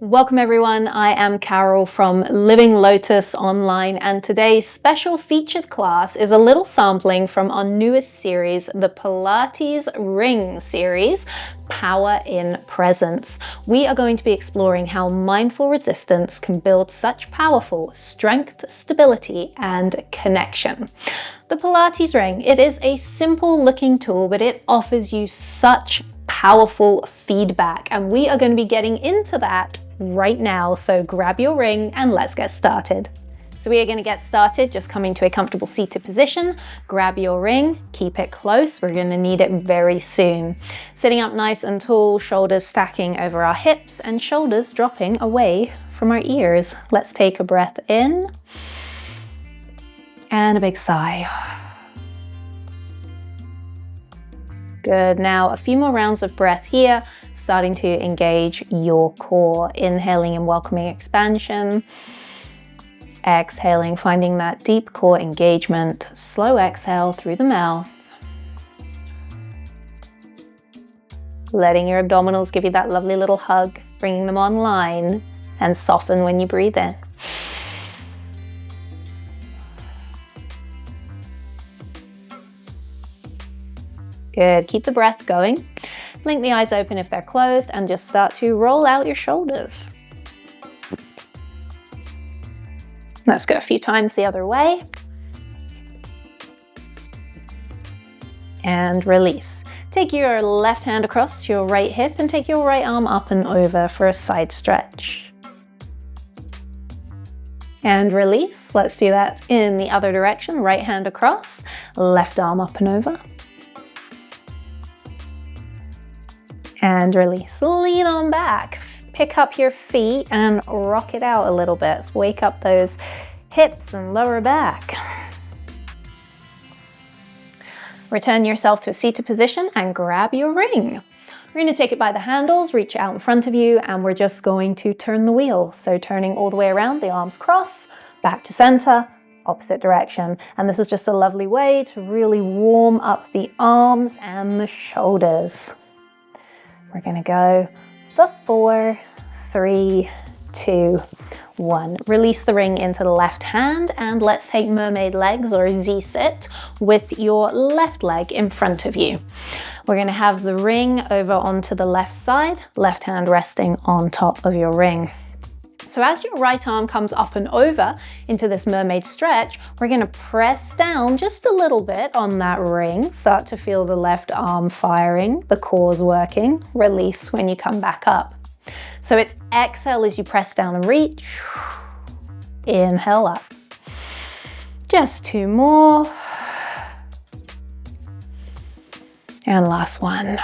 Welcome everyone, I am Carol from Living Lotus Online, and today's special featured class is a little sampling from our newest series, the Pilates Ring Series, Power in Presence. We are going to be exploring how mindful resistance can build such powerful strength, stability, and connection. The Pilates Ring, it is a simple looking tool, but it offers you such powerful feedback, and we are going to be getting into that right now. So grab your ring and let's get started. So we are going to get started just coming to a comfortable seated position. Grab your ring, keep it close. We're going to need it very soon. Sitting up nice and tall, shoulders stacking over our hips and shoulders dropping away from our ears. Let's take a breath in and a big sigh. Good. Now a few more rounds of breath here, starting to engage your core. Inhaling and welcoming expansion. Exhaling, finding that deep core engagement. Slow exhale through the mouth. Letting your abdominals give you that lovely little hug, bringing them online, and soften when you breathe in. Good, keep the breath going. Blink the eyes open if they're closed and just start to roll out your shoulders. Let's go a few times the other way. And release. Take your left hand across to your right hip and take your right arm up and over for a side stretch. And release. Let's do that in the other direction. Right hand across, left arm up and over. And release. Lean on back. Pick up your feet and rock it out a little bit. So wake up those hips and lower back. Return yourself to a seated position and grab your ring. We're going to take it by the handles, reach out in front of you, and we're just going to turn the wheel. So turning all the way around, the arms cross, back to center, opposite direction. And this is just a lovely way to really warm up the arms and the shoulders. We're going to go for 4, 3, 2, 1. Release the ring into the left hand and let's take mermaid legs or Z-sit with your left leg in front of you. We're going to have the ring over onto the left side, left hand resting on top of your ring. So as your right arm comes up and over into this mermaid stretch, we're going to press down just a little bit on that ring. Start to feel the left arm firing, the core's working. Release when you come back up. So it's exhale as you press down and reach. Inhale up. Just 2 more. And last one.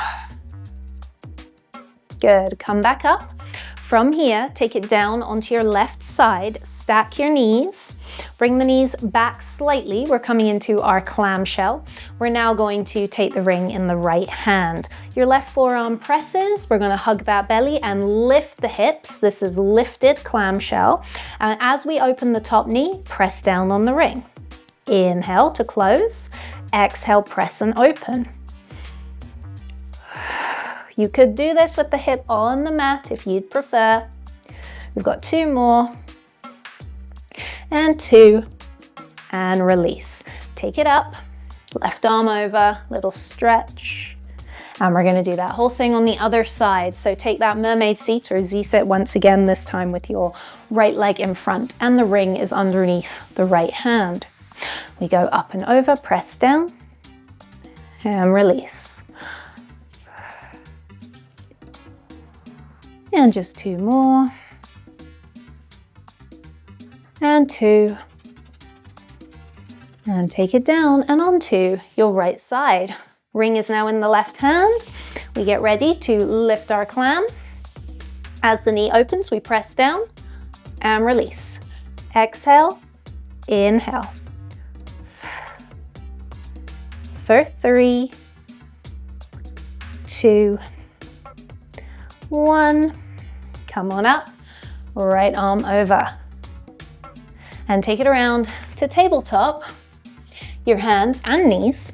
Good. Come back up. From here, take it down onto your left side, stack your knees, bring the knees back slightly. We're coming into our clamshell. We're now going to take the ring in the right hand. Your left forearm presses, we're going to hug that belly and lift the hips. This is lifted clamshell. And as we open the top knee, press down on the ring. Inhale to close, exhale, press and open. You could do this with the hip on the mat if you'd prefer. We've got 2 more. And 2. And release. Take it up. Left arm over. Little stretch. And we're going to do that whole thing on the other side. So take that mermaid seat or Z-sit once again, this time with your right leg in front. And the ring is underneath the right hand. We go up and over. Press down. And release. And just 2 more. And 2. And take it down and onto your right side. Ring is now in the left hand. We get ready to lift our clam. As the knee opens, we press down and release. Exhale, inhale. For 3, 2, 1. Come on up, right arm over. And take it around to tabletop, your hands and knees.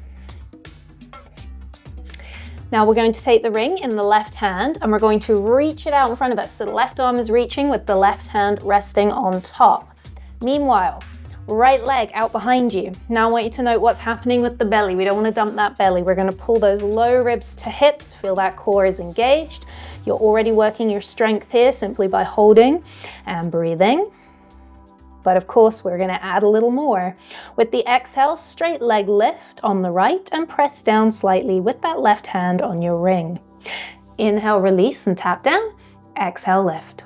Now we're going to take the ring in the left hand and we're going to reach it out in front of us. So the left arm is reaching with the left hand resting on top. Meanwhile, right leg out behind you. Now I want you to note what's happening with the belly. We don't want to dump that belly. We're going to pull those low ribs to hips. Feel that core is engaged. You're already working your strength here simply by holding and breathing. But of course, we're going to add a little more. With the exhale, straight leg lift on the right and press down slightly with that left hand on your ring. Inhale, release and tap down. Exhale, lift.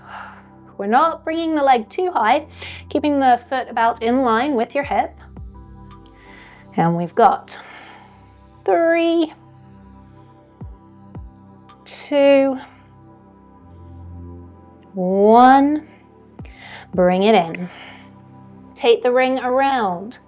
We're not bringing the leg too high, keeping the foot about in line with your hip. And we've got 3, 2, 1. Bring it in. Take the ring around.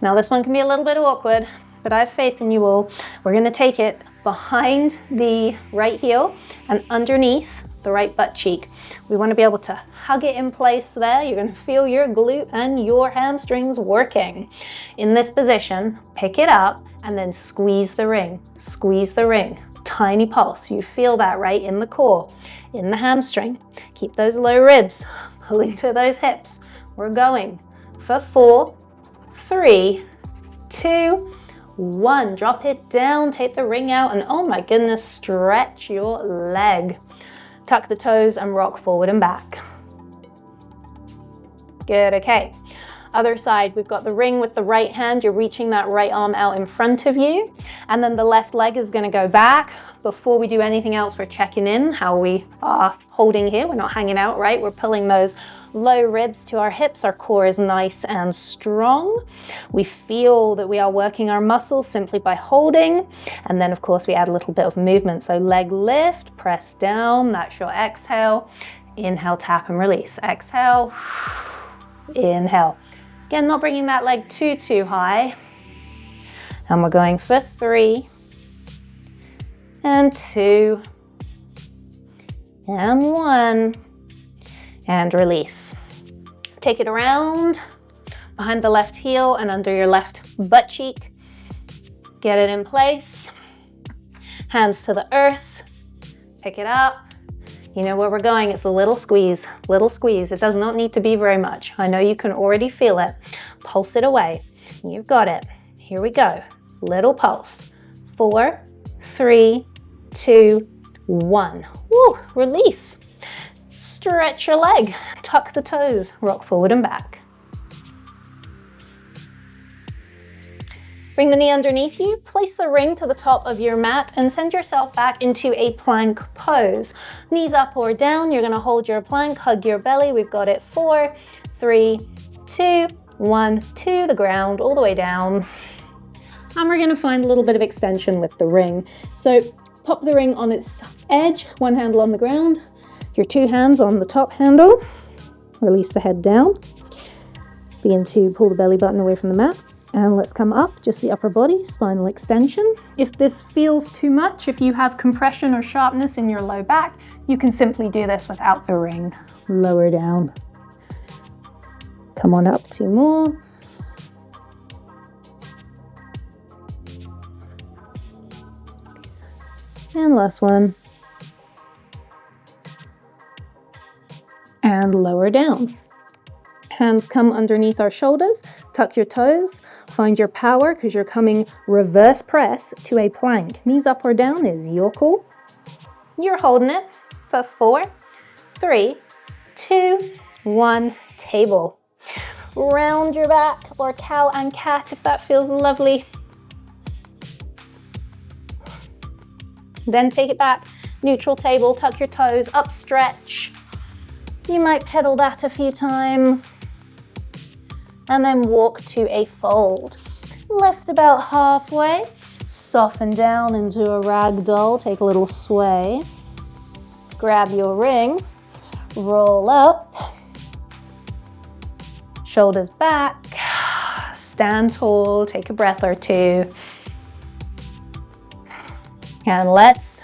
Now this one can be a little bit awkward, but I have faith in you all. We're going to take it behind the right heel and underneath the right butt cheek. We want to be able to hug it in place there. You're going to feel your glute and your hamstrings working. In this position, pick it up and then squeeze the ring. Squeeze the ring. Tiny pulse. You feel that right in the core, in the hamstring. Keep those low ribs pulling to those hips. We're going for 4, 3, 2, 1. Drop it down, take the ring out, and oh my goodness, stretch your leg. Tuck the toes and rock forward and back. Good, okay. Other side, we've got the ring with the right hand. You're reaching that right arm out in front of you. And then the left leg is going to go back. Before we do anything else, we're checking in how we are holding here. We're not hanging out, right? We're pulling those low ribs to our hips. Our core is nice and strong. We feel that we are working our muscles simply by holding. And then, of course, we add a little bit of movement. So leg lift, press down. That's your exhale. Inhale, tap and release. Exhale. Inhale. Again, not bringing that leg too high. And we're going for 3 and 2 and 1 and release. Take it around behind the left heel and under your left butt cheek. Get it in place. Hands to the earth. Pick it up. You know where we're going, it's a little squeeze, little squeeze. It does not need to be very much. I know you can already feel it. Pulse it away. You've got it. Here we go. Little pulse. 4, 3, 2, 1. Woo, release. Stretch your leg. Tuck the toes. Rock forward and back. Bring the knee underneath you, place the ring to the top of your mat and send yourself back into a plank pose. Knees up or down, you're gonna hold your plank, hug your belly. We've got it 4, 3, 2, 1, to the ground, all the way down. And we're gonna find a little bit of extension with the ring. So pop the ring on its edge, one handle on the ground, your 2 hands on the top handle. Release the head down. Begin to pull the belly button away from the mat. And let's come up, just the upper body, spinal extension. If this feels too much, if you have compression or sharpness in your low back, you can simply do this without the ring. Lower down. Come on up, 2 more. And last one. And lower down. Hands come underneath our shoulders, tuck your toes, find your power because you're coming reverse press to a plank. Knees up or down is your call. You're holding it for 4, 3, 2, 1, table. Round your back or cow and cat if that feels lovely. Then take it back, neutral table, tuck your toes, up stretch. You might pedal that a few times. And then walk to a fold. Lift about halfway, soften down into a ragdoll, take a little sway. Grab your ring, roll up, shoulders back, stand tall, take a breath or 2. And let's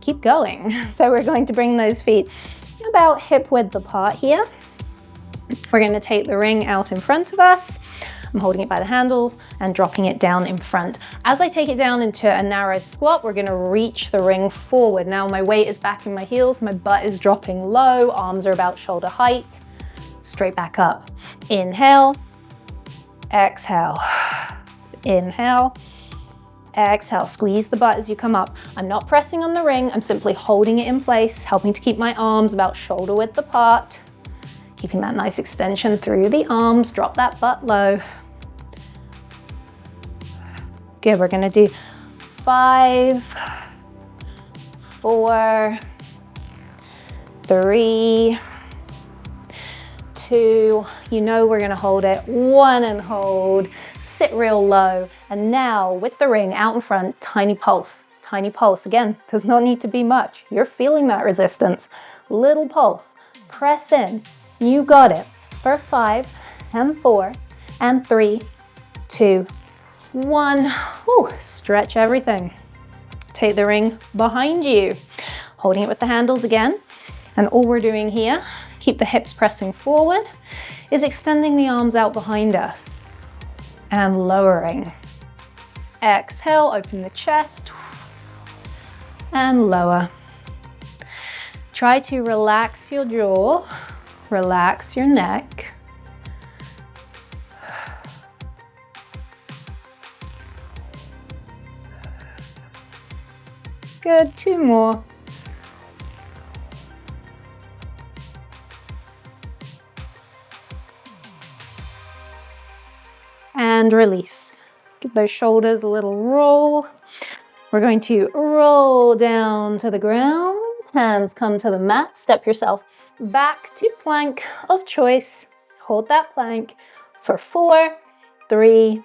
keep going. So we're going to bring those feet about hip width apart here. We're going to take the ring out in front of us. I'm holding it by the handles and dropping it down in front. As I take it down into a narrow squat, we're gonna reach the ring forward. Now my weight is back in my heels, my butt is dropping low, arms are about shoulder height, straight back up. Inhale, exhale, inhale, exhale. Squeeze the butt as you come up. I'm not pressing on the ring, I'm simply holding it in place, helping to keep my arms about shoulder width apart. Keeping that nice extension through the arms, drop that butt low. Good, we're gonna do 5, 4, 3, 2, you know we're gonna hold it, 1 and hold, sit real low. And now with the ring out in front, tiny pulse. Tiny pulse, again, does not need to be much. You're feeling that resistance. Little pulse, press in. You got it. For 5 and 4 and 3, 2, 1. Whew, stretch everything. Take the ring behind you, holding it with the handles again. And all we're doing here, keep the hips pressing forward, is extending the arms out behind us and lowering. Exhale, open the chest and lower. Try to relax your jaw. Relax your neck. Good, 2 more. And release. Give those shoulders a little roll. We're going to roll down to the ground. Hands come to the mat. Step yourself back to plank of choice. Hold that plank for 4, 3,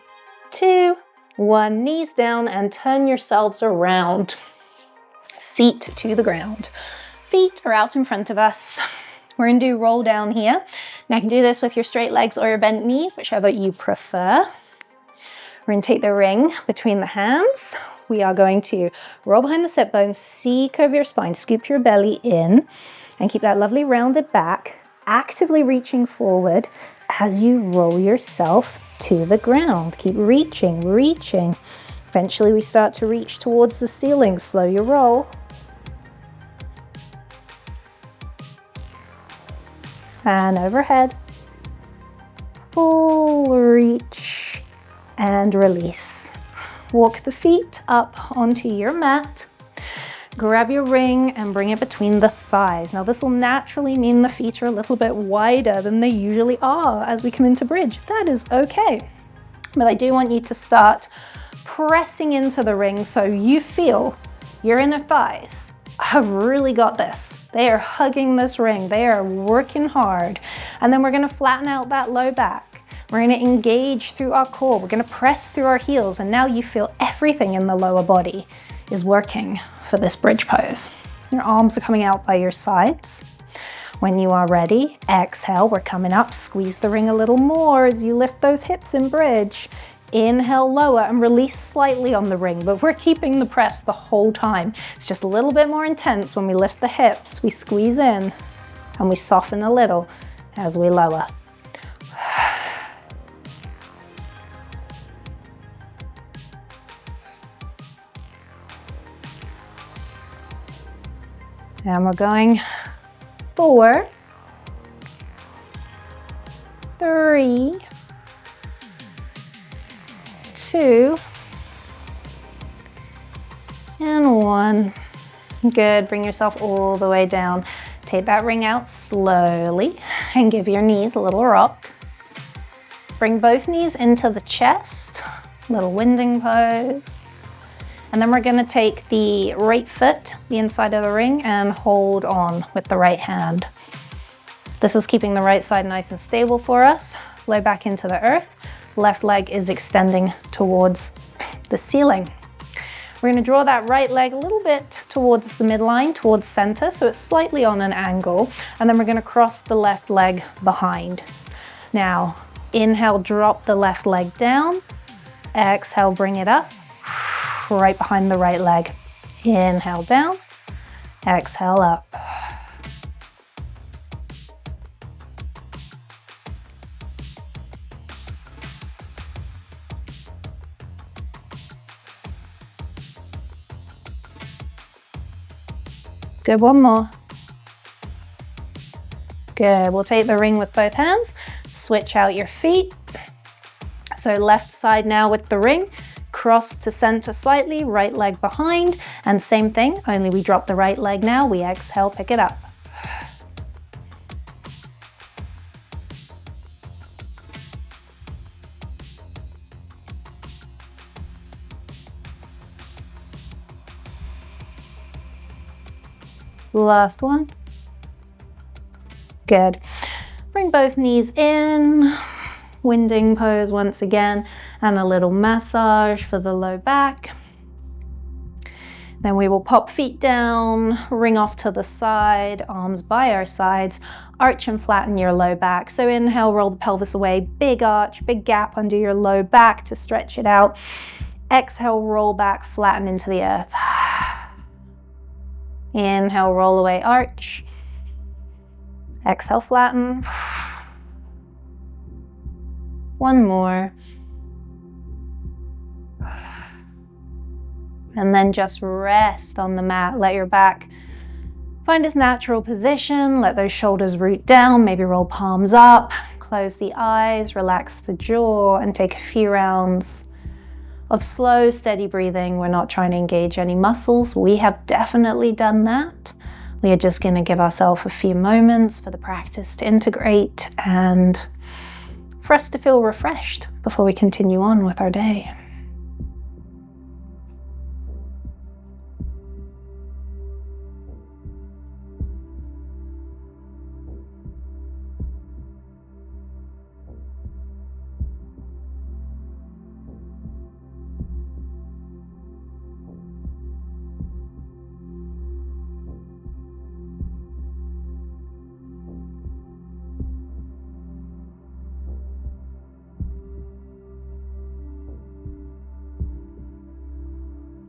2, 1. Knees down and turn yourselves around. Seat to the ground. Feet are out in front of us. We're gonna do roll down here. Now you can do this with your straight legs or your bent knees, whichever you prefer. We're gonna take the ring between the hands. We are going to roll behind the sit bones, seek over your spine, scoop your belly in, and keep that lovely rounded back, actively reaching forward as you roll yourself to the ground. Keep reaching, reaching. Eventually we start to reach towards the ceiling. Slow your roll. And overhead. Full reach and release. Walk the feet up onto your mat. Grab your ring and bring it between the thighs. Now this will naturally mean the feet are a little bit wider than they usually are as we come into bridge. That is okay. But I do want you to start pressing into the ring so you feel your inner thighs have really got this. They are hugging this ring. They are working hard. And then we're gonna flatten out that low back. We're gonna engage through our core. We're gonna press through our heels. And now you feel everything in the lower body is working for this bridge pose. Your arms are coming out by your sides. When you are ready, exhale, we're coming up. Squeeze the ring a little more as you lift those hips in bridge. Inhale, lower, and release slightly on the ring, but we're keeping the press the whole time. It's just a little bit more intense when we lift the hips. We squeeze in and we soften a little as we lower. And we're going 4, 3, 2, and 1. Good, bring yourself all the way down. Take that ring out slowly and give your knees a little rock. Bring both knees into the chest, little winding pose. And then we're gonna take the right foot, the inside of the ring, and hold on with the right hand. This is keeping the right side nice and stable for us. Low back into the earth. Left leg is extending towards the ceiling. We're gonna draw that right leg a little bit towards the midline, towards center, so it's slightly on an angle. And then we're gonna cross the left leg behind. Now, inhale, drop the left leg down. Exhale, bring it up. Right behind the right leg. Inhale down, exhale up. Good, one more. Good, we'll take the ring with both hands, switch out your feet. So left side now with the ring, cross to center slightly, right leg behind, and same thing, only we drop the right leg now, we exhale, pick it up. Last one. Good. Bring both knees in, winding pose once again, and a little massage for the low back. Then we will pop feet down, ring off to the side, arms by our sides, arch and flatten your low back. So inhale, roll the pelvis away, big arch, big gap under your low back to stretch it out. Exhale, roll back, flatten into the earth. Inhale, roll away, arch. Exhale, flatten. One more. And then just rest on the mat. Let your back find its natural position. Let those shoulders root down. Maybe roll palms up. Close the eyes, relax the jaw, and take a few rounds of slow, steady breathing. We're not trying to engage any muscles. We have definitely done that. We are just going to give ourselves a few moments for the practice to integrate and for us to feel refreshed before we continue on with our day.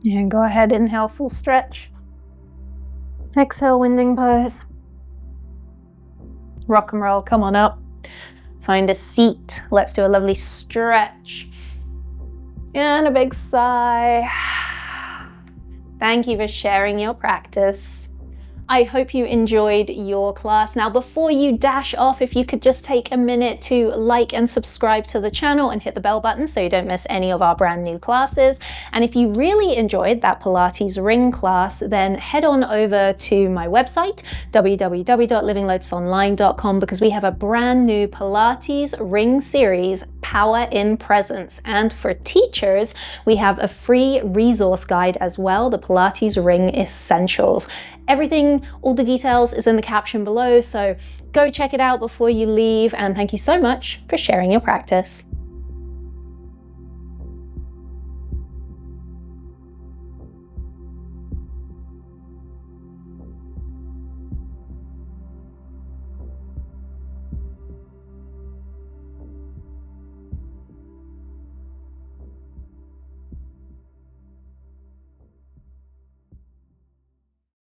And go ahead, inhale, full stretch. Exhale, winding pose. Rock and roll, come on up. Find a seat. Let's do a lovely stretch. And a big sigh. Thank you for sharing your practice. I hope you enjoyed your class. Now, before you dash off, if you could just take a minute to like and subscribe to the channel and hit the bell button so you don't miss any of our brand new classes. And if you really enjoyed that Pilates Ring class, then head on over to my website, www.livinglotusonline.com, because we have a brand new Pilates Ring Series, Power in Presence. And for teachers, we have a free resource guide as well, the Pilates Ring Essentials. Everything, all the details is in the caption below, so go check it out before you leave, and thank you so much for sharing your practice.